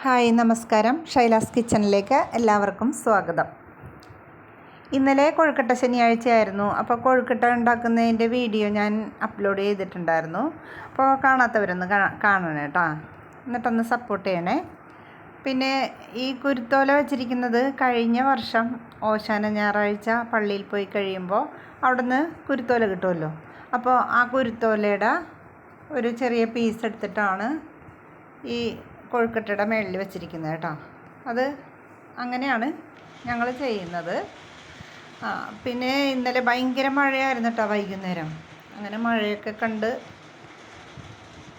Hi നമസ്കാരം. ഷൈലാസ് കിച്ചണിലേക്ക് എല്ലാവർക്കും സ്വാഗതം. ഇന്നലെ കൊഴുക്കട്ട ശനിയാഴ്ചയായിരുന്നു. അപ്പോൾ കൊഴുക്കട്ട ഉണ്ടാക്കുന്നതിൻ്റെ വീഡിയോ ഞാൻ അപ്ലോഡ് ചെയ്തിട്ടുണ്ടായിരുന്നു. അപ്പോൾ കാണാത്തവരൊന്ന് കാണണേ കേട്ടോ, എന്നിട്ടൊന്ന് സപ്പോർട്ട് ചെയ്യണേ. പിന്നെ ഈ കുരുത്തോല വെച്ചിരിക്കുന്നത് കഴിഞ്ഞ വർഷം ഓശാന ഞായറാഴ്ച പള്ളിയിൽ പോയി കഴിയുമ്പോൾ അവിടുന്ന് കുരുത്തോല കിട്ടുമല്ലോ. അപ്പോൾ ആ കുരുത്തോലയുടെ ഒരു ചെറിയ പീസ് എടുത്തിട്ടാണ് ഈ കൊഴുക്കട്ടയുടെ മേളിൽ വെച്ചിരിക്കുന്നത് കേട്ടോ. അത് അങ്ങനെയാണ് ഞങ്ങൾ ചെയ്യുന്നത്. പിന്നെ ഇന്നലെ ഭയങ്കര മഴയായിരുന്നു കേട്ടോ വൈകുന്നേരം. അങ്ങനെ മഴയൊക്കെ കണ്ട്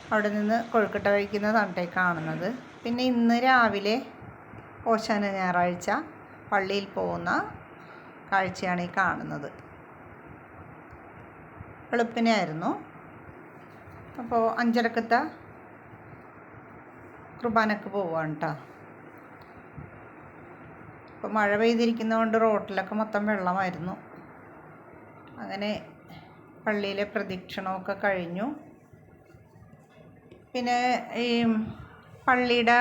അവിടെ നിന്ന് കൊഴുക്കട്ട കഴിക്കുന്നതാണ് കാണുന്നത്. പിന്നെ ഇന്ന് രാവിലെ ഓശാന ഞായറാഴ്ച പള്ളിയിൽ പോകുന്ന കാഴ്ചയാണ് ഈ കാണുന്നത്. വെളുപ്പിനായിരുന്നു. അപ്പോൾ 5:30 കുർബാനക്ക് പോവുകയാണ് കേട്ടോ. ഇപ്പോൾ മഴ പെയ്തിരിക്കുന്നതുകൊണ്ട് റോട്ടിലൊക്കെ മൊത്തം വെള്ളമായിരുന്നു. അങ്ങനെ പള്ളിയിലെ പ്രദക്ഷിണമൊക്കെ കഴിഞ്ഞു. പിന്നെ ഈ പള്ളിയുടെ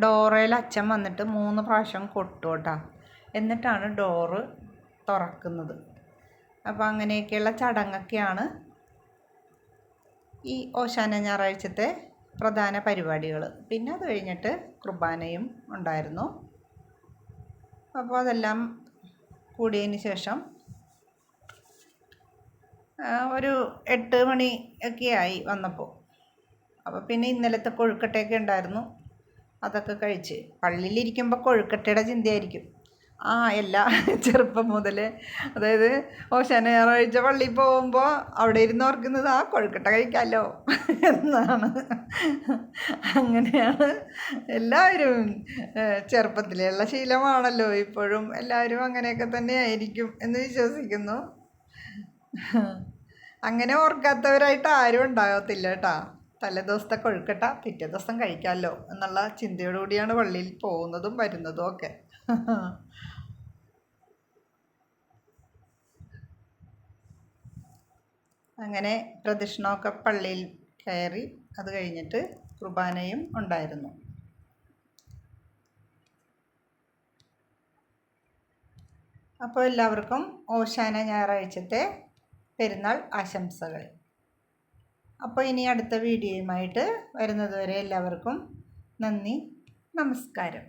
ഡോറയിൽ അച്ഛൻ വന്നിട്ട് 3 പ്രാവശ്യം കൊട്ടു കേട്ടോ, എന്നിട്ടാണ് ഡോറ് തുറക്കുന്നത്. അപ്പോൾ അങ്ങനെയൊക്കെയുള്ള ചടങ്ങൊക്കെയാണ് ഈ ഓശാന ഞായറാഴ്ചത്തെ പ്രധാന പരിപാടികൾ. പിന്നെ അത് കഴിഞ്ഞിട്ട് കുർബാനയും ഉണ്ടായിരുന്നു. അപ്പോൾ അതെല്ലാം കൂടിയതിന് ശേഷം ഒരു 8 മണി ഒക്കെ ആയി വന്നപ്പോൾ. അപ്പോൾ പിന്നെ ഇന്നലത്തെ കൊഴുക്കട്ടയൊക്കെ ഉണ്ടായിരുന്നു, അതൊക്കെ കഴിച്ച്. പള്ളിയിലിരിക്കുമ്പോൾ കൊഴുക്കട്ടയുടെ ചിന്തയായിരിക്കും. എല്ലാ ചെറുപ്പം മുതലേ, അതായത് ഓശാന ഞായറാഴ്ച പള്ളിയിൽ പോകുമ്പോൾ അവിടെ ഇരുന്ന് ഓർക്കുന്നത് കൊഴുക്കട്ട കഴിക്കാമല്ലോ എന്നാണ്. അങ്ങനെയാണ് എല്ലാവരും. ചെറുപ്പത്തിലുള്ള ശീലമാണല്ലോ, ഇപ്പോഴും എല്ലാവരും അങ്ങനെയൊക്കെ തന്നെ ആയിരിക്കും എന്ന് വിശ്വസിക്കുന്നു. അങ്ങനെ ഓർക്കാത്തവരായിട്ട് ആരും ഉണ്ടാകത്തില്ല കേട്ടോ. തലേദിവസത്തെ കൊഴുക്കട്ട പിറ്റേ ദിവസം കഴിക്കാമല്ലോ എന്നുള്ള ചിന്തയോടുകൂടിയാണ് പള്ളിയിൽ പോകുന്നതും വരുന്നതും ഒക്കെ. അങ്ങനെ പ്രദക്ഷിണമൊക്കെ പള്ളിയിൽ കയറി, അത് കഴിഞ്ഞിട്ട് കുർബാനയും ഉണ്ടായിരുന്നു. അപ്പോൾ എല്ലാവർക്കും ഓശാന ഞായറാഴ്ചത്തെ പെരുന്നാൾ ആശംസകൾ. അപ്പോൾ ഇനി അടുത്ത വീഡിയോയുമായിട്ട് വരുന്നതുവരെ എല്ലാവർക്കും നന്ദി, നമസ്കാരം.